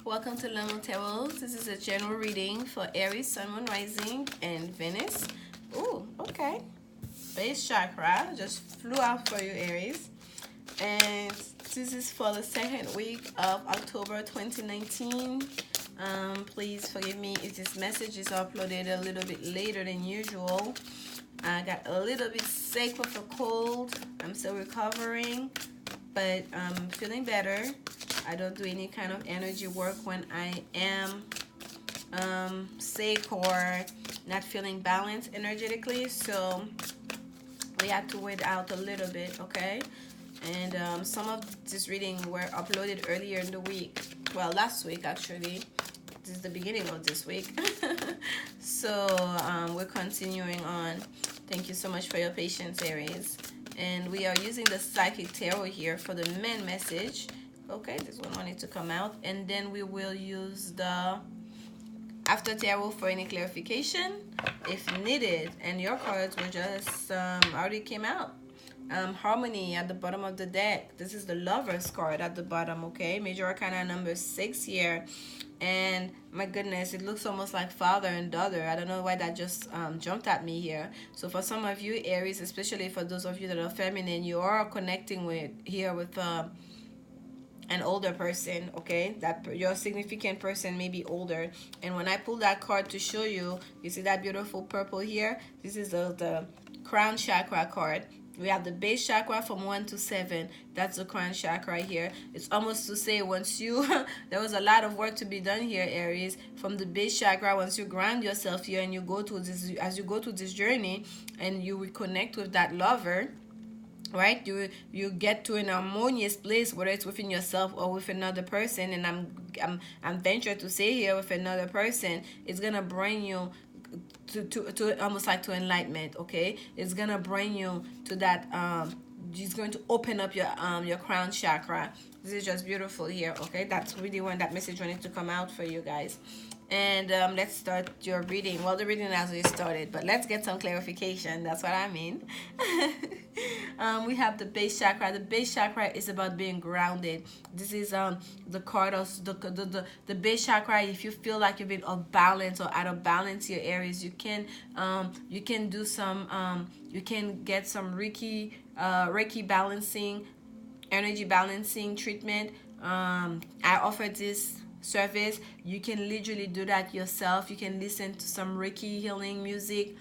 Welcome to lanmoutarot. This is a general reading for Aries, Sun, Moon, Rising, and Venus. Ooh, okay. Base chakra just flew out for you, Aries. And this is for the second week of October 2019. Please forgive me if this message is uploaded a little bit later than usual. I got a little bit sick with a cold. I'm still recovering, but I'm feeling better. I don't do any kind of energy work when I am sick or not feeling balanced energetically, so we had to wait out a little bit, okay? And some of this reading were uploaded earlier in the week, well, last week actually. This is the beginning of this week. So we're continuing on. Thank you so much for your patience, Aries. And we are using the psychic tarot here for the main message. Okay, this one wanted to come out, and then we will use the after tarot for any clarification if needed. And your cards were just already came out. Harmony at the bottom of the deck. This is the Lovers card at the bottom. Okay, major arcana number 6 here, and my goodness, it looks almost like father and daughter. I don't know why that just jumped at me here. So for some of you Aries, especially for those of you that are feminine, you are connecting with an older person, okay? That your significant person may be older. And when I pull that card to show you, you see that beautiful purple here? This is the crown chakra card. We have the base chakra from 1 to 7. That's the crown chakra right here. It's almost to say once you there was a lot of work to be done here, Aries. From the base chakra, once you ground yourself here and you go to this, as you go to this journey and you reconnect with that lover, right? You get to an harmonious place, whether it's within yourself or with another person. And I'm ventured to say here, with another person, it's gonna bring you to almost like to enlightenment. Okay, it's gonna bring you to that it's going to open up your crown chakra. This is just beautiful here. Okay, that's really when that message wanted to come out for you guys. And let's start your reading. Well, the reading has already started, but let's get some clarification. That's what I mean. We have the base chakra. The base chakra is about being grounded. This is the card of the base chakra. If you feel like you've been off balance or out of balance here, Aries, you can do some you can get some Reiki balancing, energy balancing treatment. I offer this service. You can literally do that yourself. You can listen to some Reiki healing music.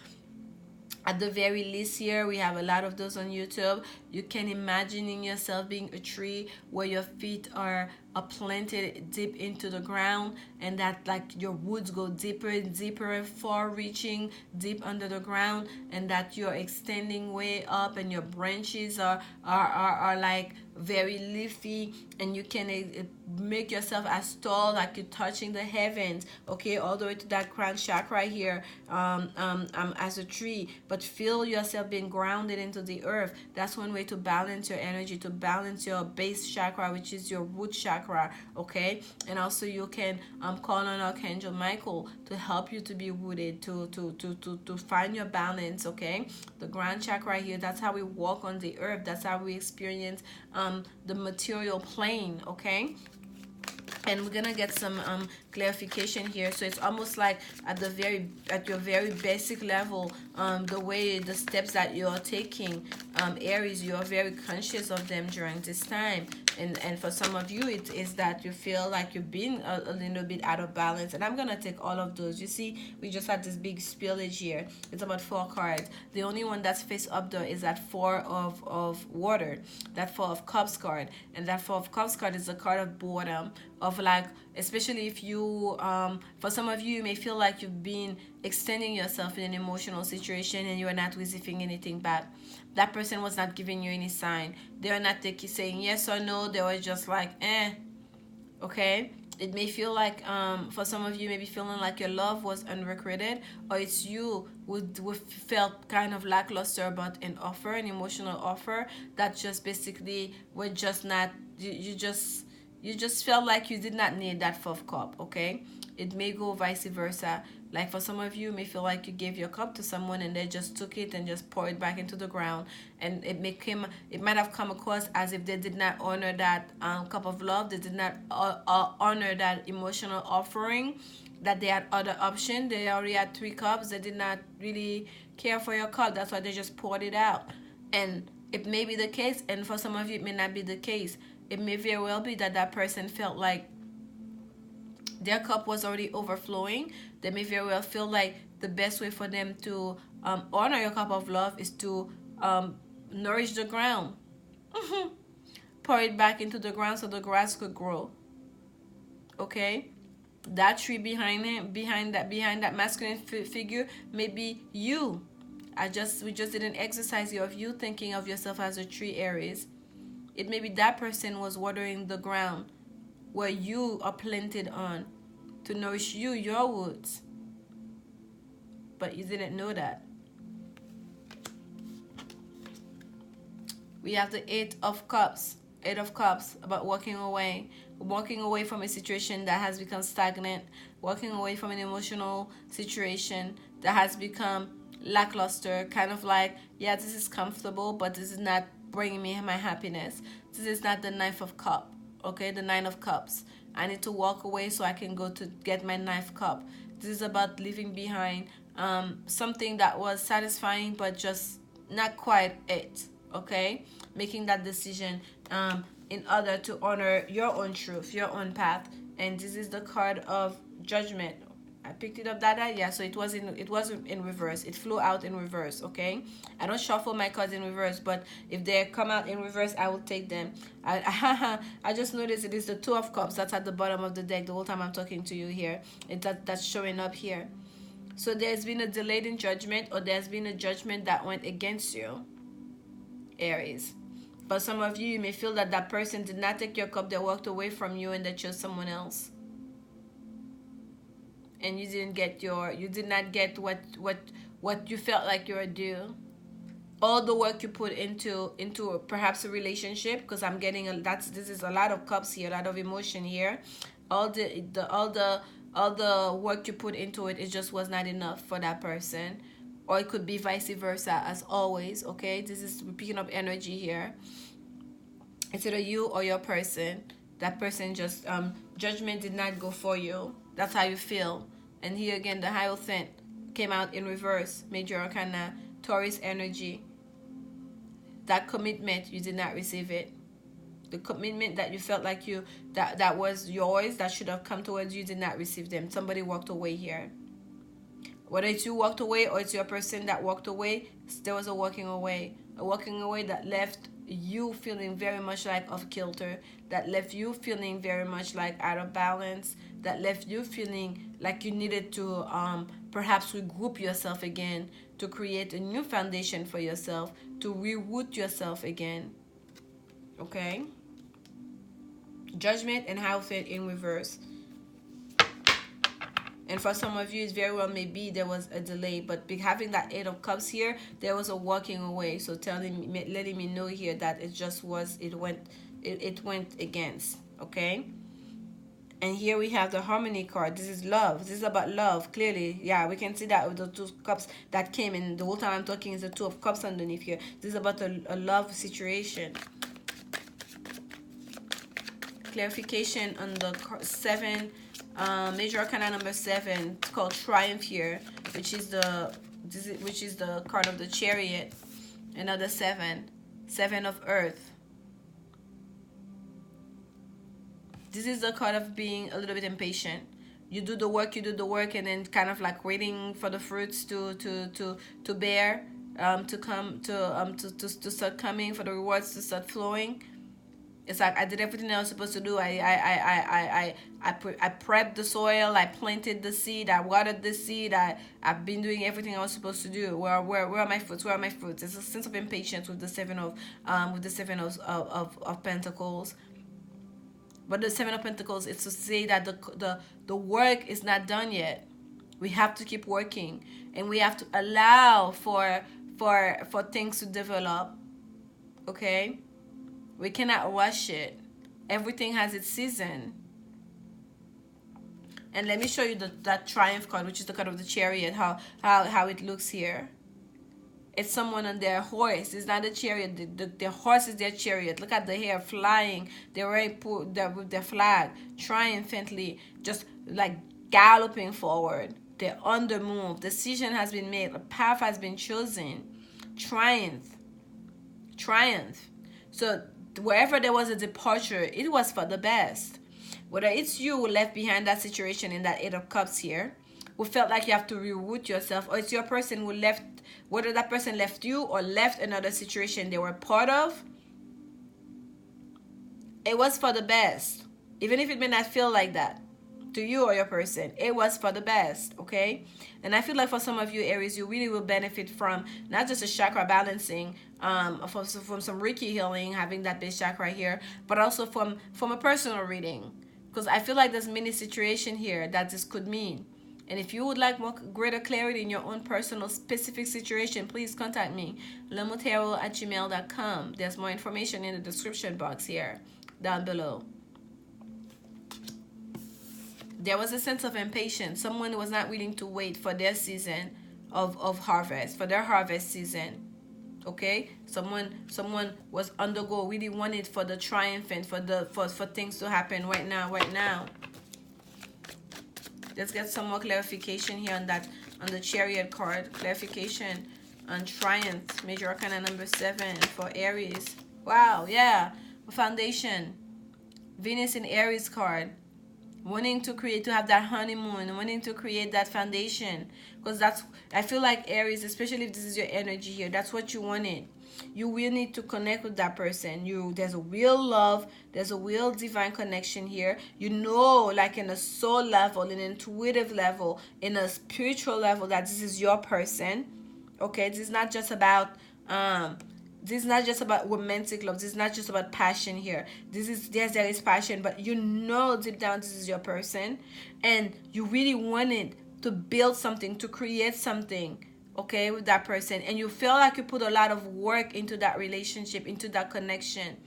At the very least here, we have a lot of those on YouTube. You can imagining yourself being a tree where your feet are planted deep into the ground, and that like your roots go deeper and deeper, far reaching deep under the ground, and that you're extending way up, and your branches are like very leafy, and you can make yourself as tall like you're touching the heavens, okay, all the way to that crown chakra here, as a tree. But feel yourself being grounded into the earth. That's one way to balance your energy, to balance your base chakra, which is your root chakra, okay? And also you can call on Archangel Michael to help you to be rooted, to find your balance, okay? The ground chakra here, that's how we walk on the earth. That's how we experience the material plane, okay? And we're gonna get some clarification here. So it's almost like at your very basic level, the steps that you're taking, Aries, you are very conscious of them during this time. And for some of you, it is that you feel like you've been a little bit out of balance. And I'm gonna take all of those. You see, we just had this big spillage here. It's about 4 cards. The only one that's face up there is that 4 of water, that 4 of cups card. And that 4 of cups card is a card of boredom, of like, especially if you for some of you, you may feel like you've been extending yourself in an emotional situation and you are not receiving anything back. That person was not giving you any sign. They are not saying yes or no. They were just like okay. It may feel like for some of you, maybe feeling like your love was unrequited, or it's you who felt kind of lackluster about an offer, an emotional offer that just basically were just not, you just felt like you did not need that 4th cup, okay? It may go vice versa. Like for some of you, may feel like you gave your cup to someone and they just took it and just poured it back into the ground, and it might have come across as if they did not honor that cup of love. They did not honor that emotional offering. That they had other option. They already had 3 cups. They did not really care for your cup. That's why they just poured it out. And it may be the case, and for some of you, it may not be the case. It may very well be that that person felt like their cup was already overflowing. They may very well feel like the best way for them to honor your cup of love is to nourish the ground. Pour it back into the ground so the grass could grow. Okay? That tree behind him, behind that masculine figure, may be you. We just did an exercise here of you thinking of yourself as a tree, Aries. It may be that person was watering the ground where you are planted on to nourish you, your roots. But you didn't know that. We have the 8 of Cups. 8 of Cups, about walking away. Walking away from a situation that has become stagnant. Walking away from an emotional situation that has become lackluster. Kind of like, yeah, this is comfortable, but this is not bringing me my happiness. This is not the 9th of Cups. Okay, the 9 of Cups. I need to walk away so I can go to get my 9th cup. This is about leaving behind something that was satisfying but just not quite it. Okay, making that decision in order to honor your own truth, your own path. And this is the card of Judgment. I picked it up that yeah, so it was in reverse. It flew out in reverse. Okay, I don't shuffle my cards in reverse, but if they come out in reverse, I will take them. I just noticed it is the 2 of Cups that's at the bottom of the deck the whole time I'm talking to you here. That's showing up here. So there's been a delayed in judgment, or there's been a judgment that went against you, Aries. For some of you, you may feel that that person did not take your cup. They walked away from you and they chose someone else. And you did not get what you felt like you were due. All the work you put into perhaps a relationship, because I'm getting this is a lot of cups here, a lot of emotion here. All the work you put into it just was not enough for that person. Or it could be vice versa, as always. Okay, this is picking up energy here. It's either you or your person. That person just judgment did not go for you. That's how you feel. And here again, the Hierophant came out in reverse. Major Arcana, Taurus energy. That commitment, you did not receive it. The commitment that you felt like that was yours, that should have come towards you, did not receive them. Somebody walked away here. Whether it's you walked away or it's your person that walked away, there was a walking away. A walking away that left you feeling very much like off kilter, that left you feeling very much like out of balance, that left you feeling like you needed to perhaps regroup yourself again, to create a new foundation for yourself, to reroot yourself again. Okay? Judgment and Hierophant in reverse. And for some of you, it very well may be there was a delay, but having that 8 of Cups here, there was a walking away. So letting me know here that it went against. Okay. And here we have the Harmony card. This is love. This is about love. Clearly, yeah, we can see that with the 2 cups that came in. The whole time I'm talking is the 2 of Cups underneath here. This is about a love situation. Clarification on the 7. Major Arcana number 7. It's called Triumph here, which is the card of the Chariot. Another 7. 7 of Earth. This is the card of being a little bit impatient. You do the work, and then kind of like waiting for the fruits to bear, to start coming, for the rewards to start flowing. It's like I did everything I was supposed to do. I prepped the soil. I planted the seed. I watered the seed. I've been doing everything I was supposed to do. Where are my fruits? Where are my fruits? It's a sense of impatience with the 7 of Pentacles. But the 7 of Pentacles, it's to say that the work is not done yet. We have to keep working, and we have to allow for things to develop. Okay. We cannot rush it. Everything has its season. And let me show you that Triumph card, which is the card of the Chariot, how it looks here. It's someone on their horse. It's not a chariot. The horse is their chariot. Look at the hair flying. They're with their flag triumphantly, just like galloping forward. They're on the move. Decision has been made. A path has been chosen. Triumph. So wherever there was a departure, it was for the best. Whether it's you who left behind that situation in that Eight of Cups here, who felt like you have to reroute yourself, or it's your person who left, whether that person left you or left another situation they were part of, it was for the best. Even if it may not feel like that to you or your person, it was for the best, okay? And I feel like for some of you, Aries, you really will benefit from not just a chakra balancing, from some Reiki healing, having that base chakra here, but also from a personal reading. Because I feel like there's many situations here that this could mean. And if you would like more greater clarity in your own personal specific situation, please contact me, lanmoutarot@gmail.com. There's more information in the description box here, down below. There was a sense of impatience. Someone was not willing to wait for their season of harvest, for their harvest season. Okay, someone was really wanted for the triumphant, for things to happen right now. Let's get some more clarification here on the Chariot card. Clarification on Triumph, Major Arcana number 7 for Aries. Wow, yeah, foundation. Venus in Aries card. Wanting to have that honeymoon, wanting to create that foundation, because I feel like Aries, especially if this is your energy here, that's what you wanted. You will need to connect with that person. There's a real love, there's a real divine connection here. Like in a soul level, in an intuitive level, in a spiritual level, that this is your person. Okay, this is not just about romantic love. This is not just about passion here. There is passion, but deep down this is your person, and you really wanted to build something, to create something, okay, with that person, and you feel like you put a lot of work into that relationship, into that connection,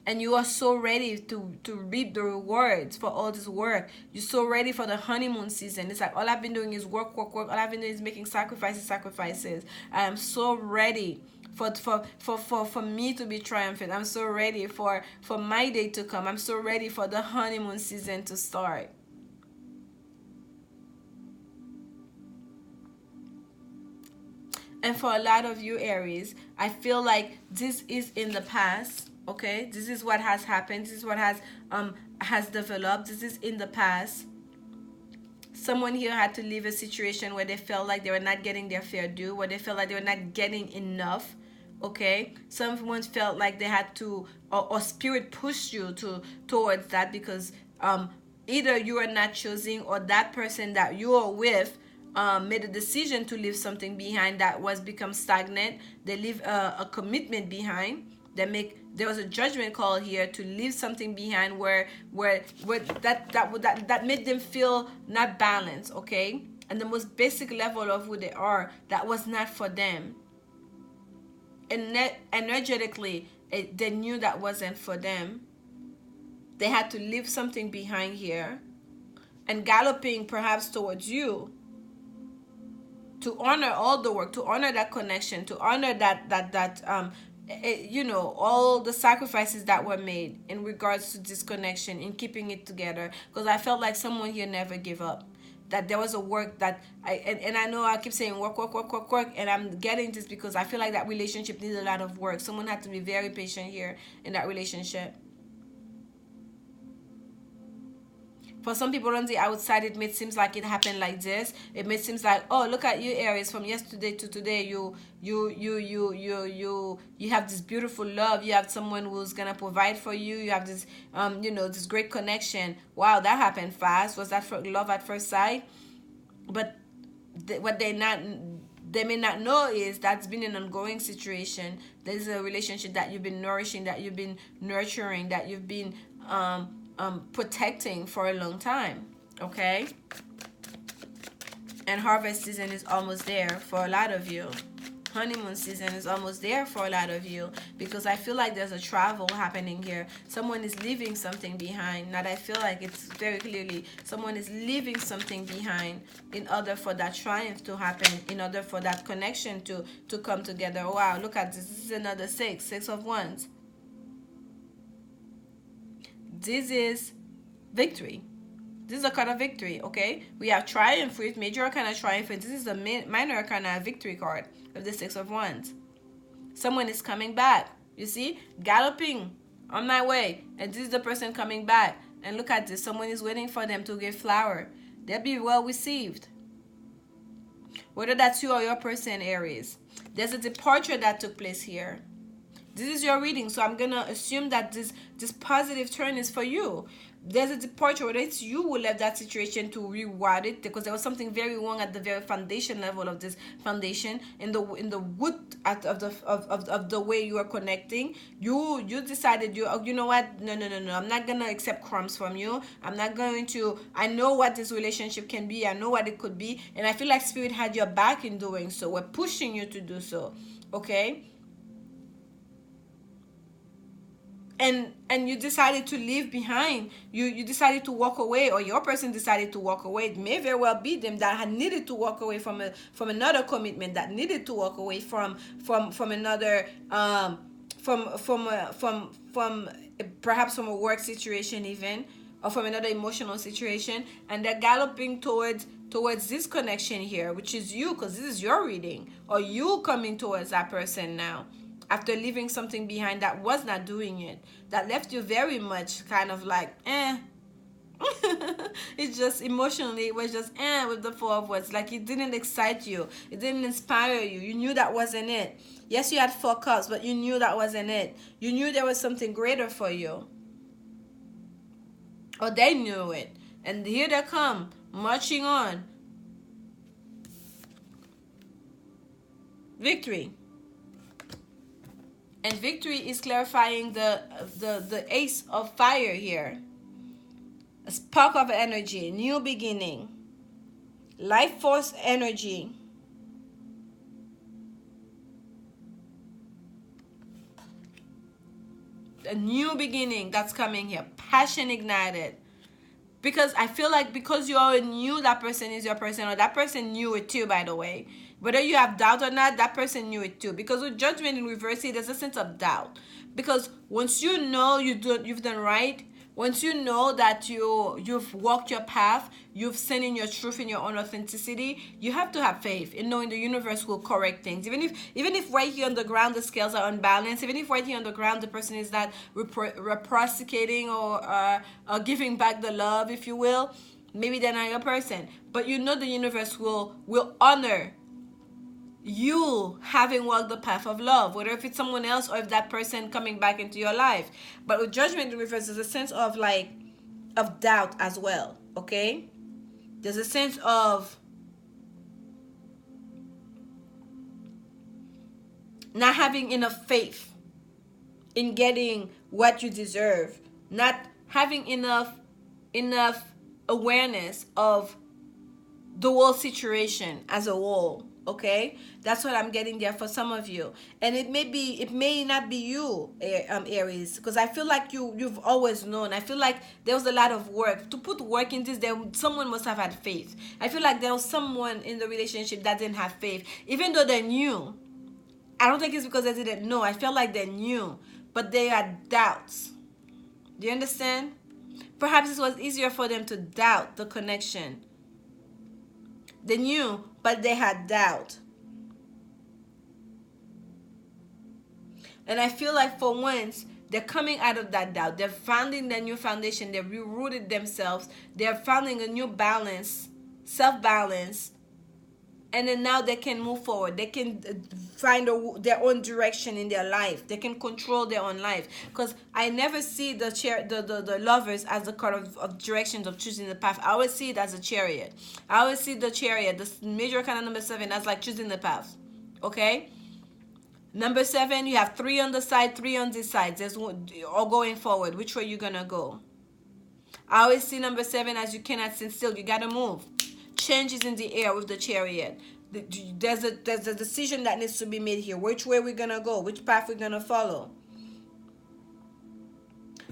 and you are so ready to reap the rewards for all this work. You're so ready for the honeymoon season. It's like, all I've been doing is work. All I've been doing is making sacrifices. I am so ready for me to be triumphant. I'm so ready for my day to come. I'm so ready for the honeymoon season to start. And for a lot of you, Aries, I feel like this is in the past, okay? This is what has happened. This is what has developed. This is in the past. Someone here had to leave a situation where they felt like they were not getting their fair due, where they felt like they were not getting enough, okay? Someone felt like they had to, or spirit pushed you towards that, because either you are not choosing, or that person that you are with made a decision to leave something behind that was become stagnant. They leave a commitment behind. There was a judgment call here to leave something behind where that made them feel not balanced, okay? And the most basic level of who they are, that was not for them. And energetically, they knew that wasn't for them. They had to leave something behind here, and galloping perhaps towards you, to honor all the work, to honor that connection, to honor all the sacrifices that were made in regards to this connection, in keeping it together. Because I felt like someone here never gave up. That there was a work that I know I keep saying work, and I'm getting this because I feel like that relationship needs a lot of work. Someone had to be very patient here in that relationship. For some people on the outside, it may seem like it happened like this. It may seem like, oh, look at you, Aries, from yesterday to today, you have this beautiful love. You have someone who's gonna provide for you. You have this, this great connection. Wow, that happened fast. Was that for love at first sight? But what they may not know is that's been an ongoing situation. There's a relationship that you've been nourishing, that you've been nurturing, that you've been protecting for a long time, okay? And harvest season is almost there for a lot of you. Honeymoon season is almost there for a lot of you, because I feel like there's a travel happening here. Someone is leaving something behind. Not I feel like it's very clearly someone is leaving something behind in order for that triumph to happen, in order for that connection to come together. Wow, look at this. This is another six of wands. This is victory. This is a card of victory, okay? We have triumph with major arcana triumph. This is the minor arcana victory card of the Six of Wands. Someone is coming back. You see? Galloping on my way. And this is the person coming back. And look at this. Someone is waiting for them to give flower. They'll be well received. Whether that's you or your person, Aries. There's a departure that took place here. This is your reading, so I'm going to assume that this positive turn is for you. There's a departure, whether it's you who left that situation to reward it, because there was something very wrong at the very foundation level of this foundation, in the wood of the way you are connecting. You decided, you know what, no, I'm not gonna accept crumbs from you. I'm not going to. I know what this relationship can be. I know what it could be, and I feel like Spirit had your back in doing so. We're pushing you to do so, okay? And you decided to leave behind. You decided to walk away, or your person decided to walk away. It may very well be them that had needed to walk away from another commitment, that needed to walk away from another from perhaps from a work situation even, or from another emotional situation, and they're galloping towards this connection here, which is you, because this is your reading, or you coming towards that person now, after leaving something behind that was not doing it, that left you very much kind of like, It's just emotionally, it was just with the Four of Wands. Like, it didn't excite you. It didn't inspire you. You knew that wasn't it. Yes, you had 4 cups, but you knew that wasn't it. You knew there was something greater for you. Or they knew it. And here they come, marching on. Victory. And victory is clarifying the Ace of Fire here. A spark of energy, new beginning, life force energy. A new beginning that's coming here, passion ignited. Because I feel like, because you already knew that person is your person, or that person knew it too, by the way. Whether you have doubt or not, that person knew it too. Because with judgment in reverse, there's a sense of doubt. Because once you know you've done right, once you know that you've walked your path, you've seen in your truth, in your own authenticity, you have to have faith in knowing the universe will correct things. Even if right here on the ground the scales are unbalanced, even if right here on the ground the person is not reciprocating or giving back the love, if you will, maybe they're not your person. But you know the universe will honor you having walked the path of love, whether if it's someone else or if that person coming back into your life. But with judgment in reverse, there's a sense of of doubt as well, okay? There's a sense of not having enough faith in getting what you deserve, not having enough awareness of the whole situation as a whole. Okay, that's what I'm getting there for some of you, and it may not be you, Aries, because I feel like you've always known. I feel like there was a lot of work to put work in this. Someone must have had faith. I feel like there was someone in the relationship that didn't have faith, even though they knew. I don't think it's because they didn't know. I felt like they knew, but they had doubts. Do you understand? Perhaps it was easier for them to doubt the connection. They knew, but they had doubt. And I feel like for once, they're coming out of that doubt. They're finding their new foundation. They've rerooted themselves. They're finding a new balance, self-balance. And then now they can move forward. They can find their own direction in their life. They can control their own life. Because I never see the lovers as the card of directions of choosing the path. I always see it as a chariot. I always see the chariot, the major kind of number 7, as like choosing the path. Okay? Number 7, you have 3 on the side, 3 on this side. There's one, or going forward. Which way you gonna go? I always see number 7 as you cannot sit still. You gotta move. Change is in the air with the chariot. There's a decision that needs to be made here. Which way we're gonna go? Which path we're gonna follow?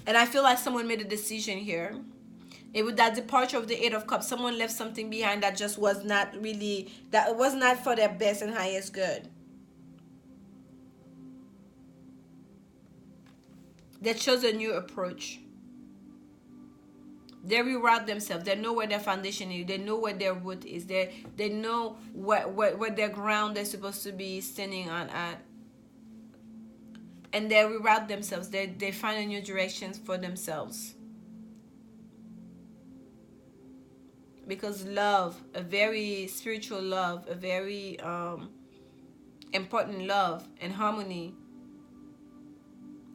And I feel like someone made a decision here. With that departure of the Eight of Cups, someone left something behind that just was not really, that was not for their best and highest good. They chose a new approach. They reroute themselves. They know where their foundation is. They know where their root is. They know what their ground they're supposed to be standing on at. And they reroute themselves. They find a new direction for themselves. Because love, a very spiritual love, a very important love and harmony,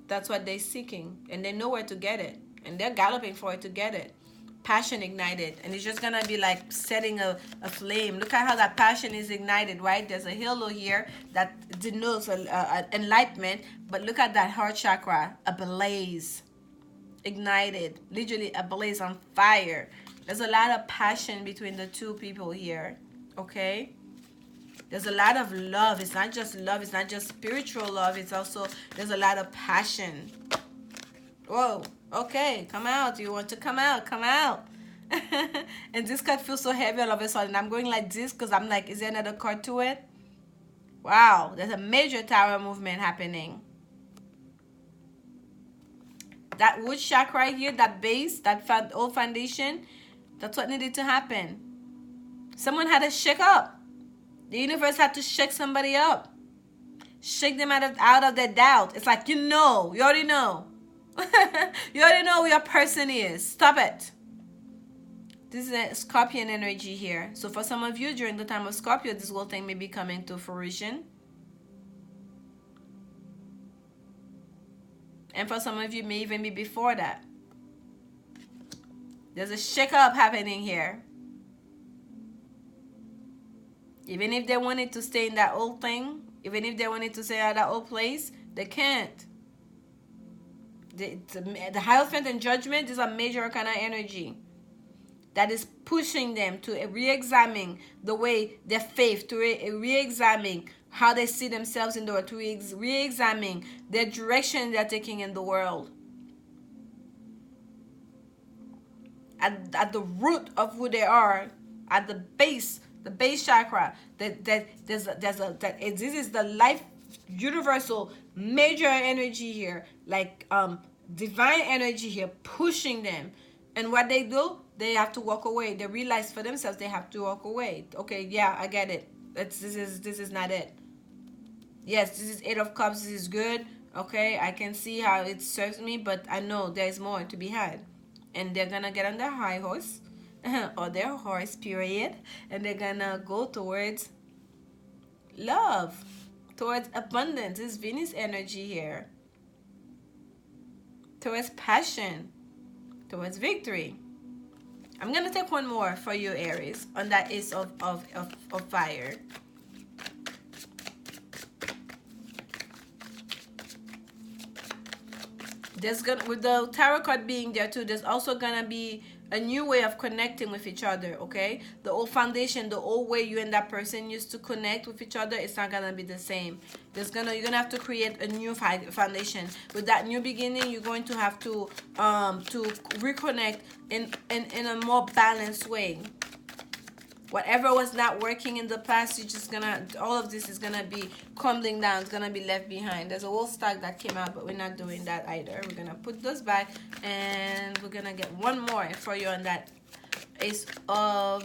that's what they're seeking. And they know where to get it. And they're galloping for it to get it. Passion ignited. And it's just going to be like setting a flame. Look at how that passion is ignited, right? There's a halo here that denotes enlightenment. But look at that heart chakra, ablaze, ignited, literally ablaze, on fire. There's a lot of passion between the two people here, okay? There's a lot of love. It's not just love. It's not just spiritual love. It's also, there's a lot of passion. Whoa, okay, come out. You want to come out, come out. And this card feels so heavy all of a sudden. I'm going like this because I'm like, is there another card to it? Wow, there's a major tower movement happening. That root chakra right here, that base, that old foundation, that's what needed to happen. Someone had to shake up. The universe had to shake somebody up. Shake them out of their doubt. It's like, you already know. You already know who your person is. Stop it. This is a Scorpion energy here. So for some of you, during the time of Scorpio, this whole thing may be coming to fruition. And for some of you, it may even be before that. There's a shake-up happening here. Even if they wanted to stay in that old thing, even if they wanted to stay at that old place, they can't. The Hierophant and Judgment is a major arcana energy that is pushing them to re-examine the way their faith, to re-examine how they see themselves in the world, to re-examine their direction they're taking in the world. At the root of who they are, at the base chakra, this is the life universal major energy here, like divine energy here, pushing them. And what they do, they have to walk away. They realize for themselves they have to walk away. Okay, yeah, I get it. This is not it. Yes, this is Eight of Cups. This is good. Okay, I can see how it serves me, but I know there's more to be had. And they're gonna get on their high horse or their horse, period, and they're gonna go towards love, towards abundance. This is Venus energy here, towards passion, towards victory. I'm gonna take one more for you, Aries, on that Ace of Fire. There's gonna, with the tarot card being there too, there's also gonna be a new way of connecting with each other, okay? The old foundation, the old way you and that person used to connect with each other, it's not gonna be the same. You're gonna have to create a new foundation. With that new beginning, you're going to have to reconnect in a more balanced way. Whatever was not working in the past, you're just gonna, all of this is gonna be crumbling down. It's gonna be left behind. There's a whole stack that came out, but we're not doing that either. We're gonna put those back, and we're gonna get one more for you on that Ace of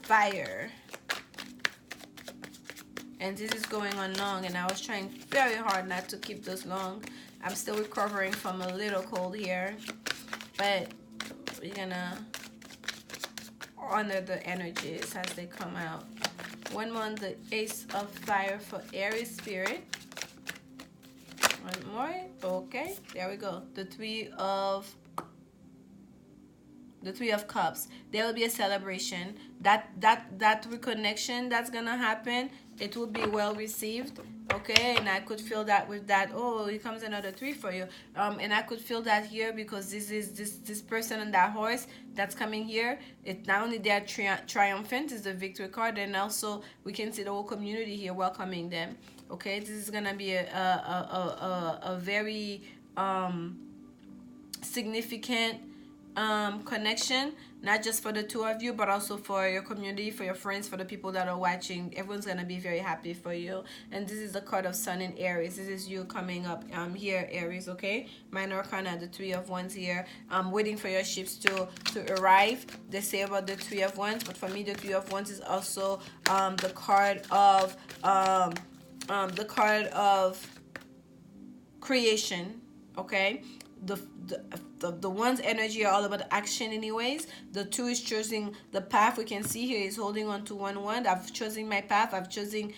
Fire. And this is going on long, and I was trying very hard not to keep this long. I'm still recovering from a little cold here, but we're gonna honor the energies as they come out. One more on the Ace of Fire for Aries spirit. One more. Okay, there we go. The Three of Cups. There will be a celebration. That reconnection that's gonna happen, it will be well received. Okay, and I could feel that with that. Oh, here comes another 3 for you. And I could feel that here because this person on that horse that's coming here. It not only they're triumphant is the victory card, and also we can see the whole community here welcoming them. Okay, this is gonna be a very significant connection, not just for the two of you, but also for your community, for your friends, for the people that are watching. Everyone's gonna be very happy for you. And this is the card of Sun in Aries. This is you coming up here, Aries. Okay, Minor Arcana, the 3 of Wands here. I'm waiting for your ships to arrive. They say about the 3 of Wands, but for me, the 3 of Wands is also the card of creation. Okay, the one's energy are all about action anyways. The 2 is choosing the path. We can see here is holding on to one wand. I've chosen my path. I've chosen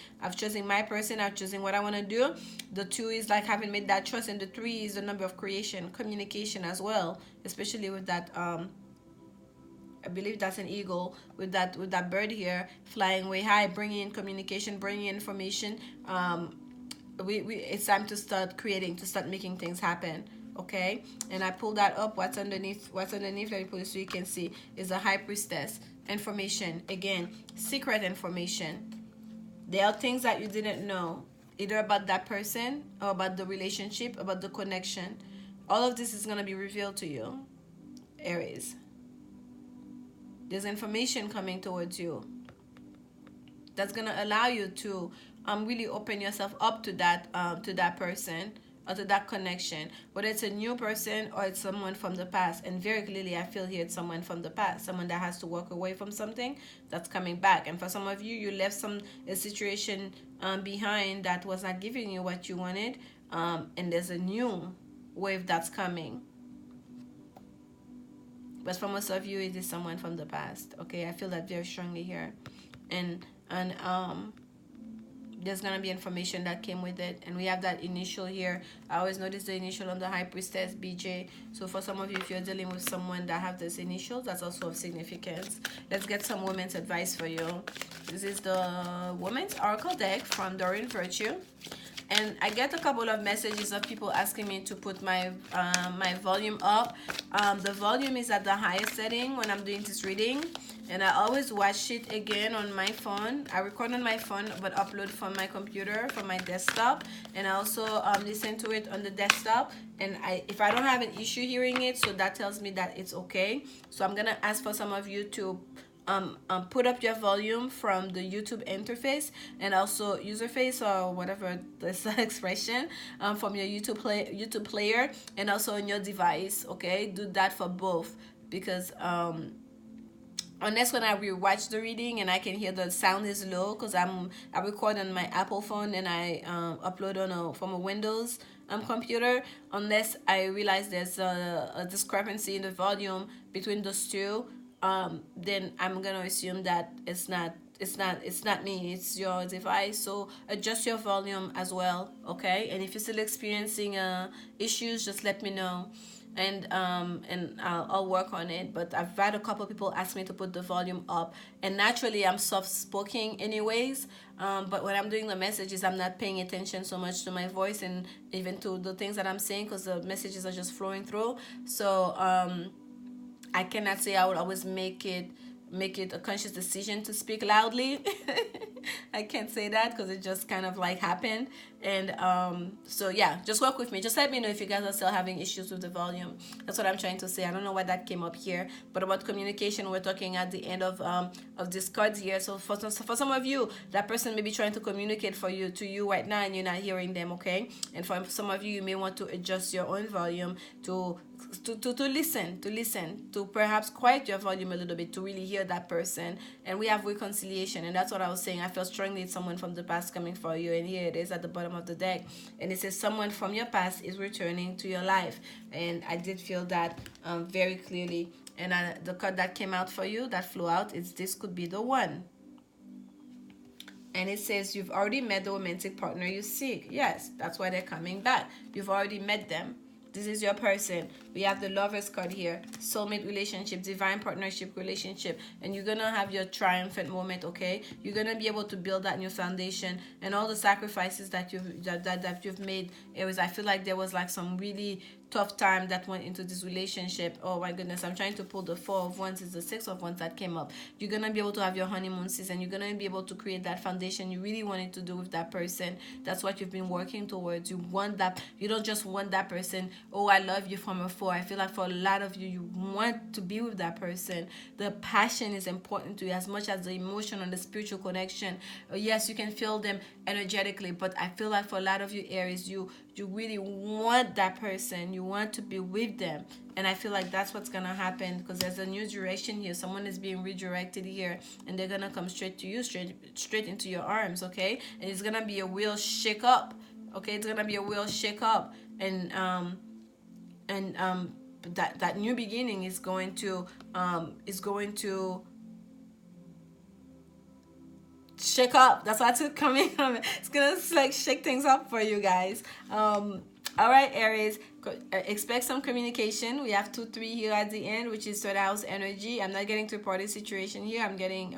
my person. I've chosen what I want to do. The 2 is like having made that choice, and the 3 is the number of creation, communication as well, especially with that I believe that's an eagle with that bird here flying way high, bringing in communication, bringing in information. It's time to start creating, to start making things happen. Okay, and I pull that up. What's underneath, let me pull it so you can see, is a high priestess. Information, again, secret information. There are things that you didn't know, either about that person or about the relationship, about the connection. All of this is going to be revealed to you, Aries. There's information coming towards you that's going to allow you to really open yourself up to that person or to that connection, whether it's a new person or it's someone from the past. And very clearly I feel here it's someone from the past, someone that has to walk away from something that's coming back. And for some of you, you left a situation behind that was not giving you what you wanted, and there's a new wave that's coming. But for most of you, it is someone from the past. Okay, I feel that very strongly here. And there's gonna be information that came with it, and we have that initial here. I always notice the initial on the high priestess, BJ. So for some of you, if you're dealing with someone that have this initial, that's also of significance. Let's get some women's advice for you. This is the Women's Oracle deck from Doreen Virtue. And I get a couple of messages of people asking me to put my my volume up. The volume is at the highest setting when I'm doing this reading, and I always watch it again on my phone. I record on my phone but upload from my computer, from my desktop, and I also listen to it on the desktop. And if I don't have an issue hearing it, so that tells me that it's okay. So I'm gonna ask for some of you to put up your volume from the YouTube interface, and also userface, or whatever this expression, from your YouTube player, and also on your device. Okay, do that for both, because unless when I rewatch the reading and I can hear the sound is low, because I record on my Apple phone and I upload from a Windows computer, unless I realize there's a discrepancy in the volume between those two, then I'm gonna assume that it's not me, it's your device. So adjust your volume as well, okay? And if you're still experiencing issues, just let me know, and I'll work on it. But I've had a couple people ask me to put the volume up, and naturally I'm soft-spoken anyways, but when I'm doing the messages, I'm not paying attention so much to my voice and even to the things that I'm saying, because the messages are just flowing through. So I cannot say I would always make it a conscious decision to speak loudly. I can't say that because it just kind of like happened. And so yeah, just work with me. Just let me know if you guys are still having issues with the volume. That's what I'm trying to say. I don't know why that came up here, but about communication, we're talking at the end of this card here. So for some of you, that person may be trying to communicate to you right now, and you're not hearing them, okay? And for some of you, you may want to adjust your own volume to listen, to perhaps quiet your volume a little bit, to really hear that person. And we have reconciliation, and that's what I was saying. I feel strongly it's someone from the past coming for you, and here it is at the bottom of the deck, and it says someone from your past is returning to your life. And I did feel that very clearly. And the card that came out for you, that flew out, is this could be the one. And it says you've already met the romantic partner you seek. Yes, that's why they're coming back. You've already met them. This is your person. We have the Lovers card here, soulmate relationship, divine partnership relationship, and you're gonna have your triumphant moment. Okay, you're gonna be able to build that new foundation, and all the sacrifices that you've made, Aries. I feel like there was like some really tough time that went into this relationship. Oh my goodness, I'm trying to pull the Four of Wands. It's the Six of Wands that came up. You're gonna be able to have your honeymoon season. You're gonna be able to create that foundation you really wanted to do with that person. That's what you've been working towards. You want that. You don't just want that person. Oh, I love you from afar. I feel like for a lot of you, you want to be with that person. The passion is important to you as much as the emotion and the spiritual connection. Yes, you can feel them energetically, but I feel like for a lot of you, Aries, you really want that person. You want to be with them, and I feel like that's what's gonna happen, because there's a new direction here. Someone is being redirected here, and they're gonna come straight to you, straight into your arms. Okay, and it's gonna be a real shake up. Okay, it's gonna be a real shake up, and that new beginning is going to shake up. That's what's coming. It's gonna like shake things up for you guys. All right, Aries, expect some communication. We have 2-3 here at the end, which is third house energy. I'm not getting to a party situation here. I'm getting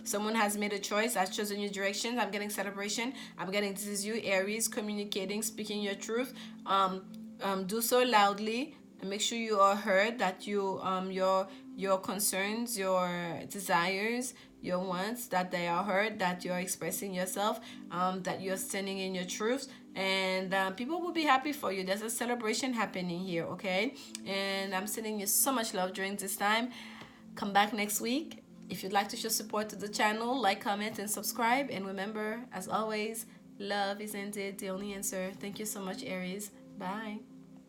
someone has made a choice, has chosen new directions. I'm getting celebration. I'm getting, this is you, Aries, communicating, speaking your truth. Do so loudly, and make sure you are heard, that you your concerns, your desires, your wants, that they are heard, that you're expressing yourself, that you're standing in your truth, and people will be happy for you. There's a celebration happening here. Okay, and I'm sending you so much love during this time. Come back next week. If you'd like to show support to the channel, like, comment, and subscribe. And remember, as always, love is indeed the only answer. Thank you so much, Aries. Bye.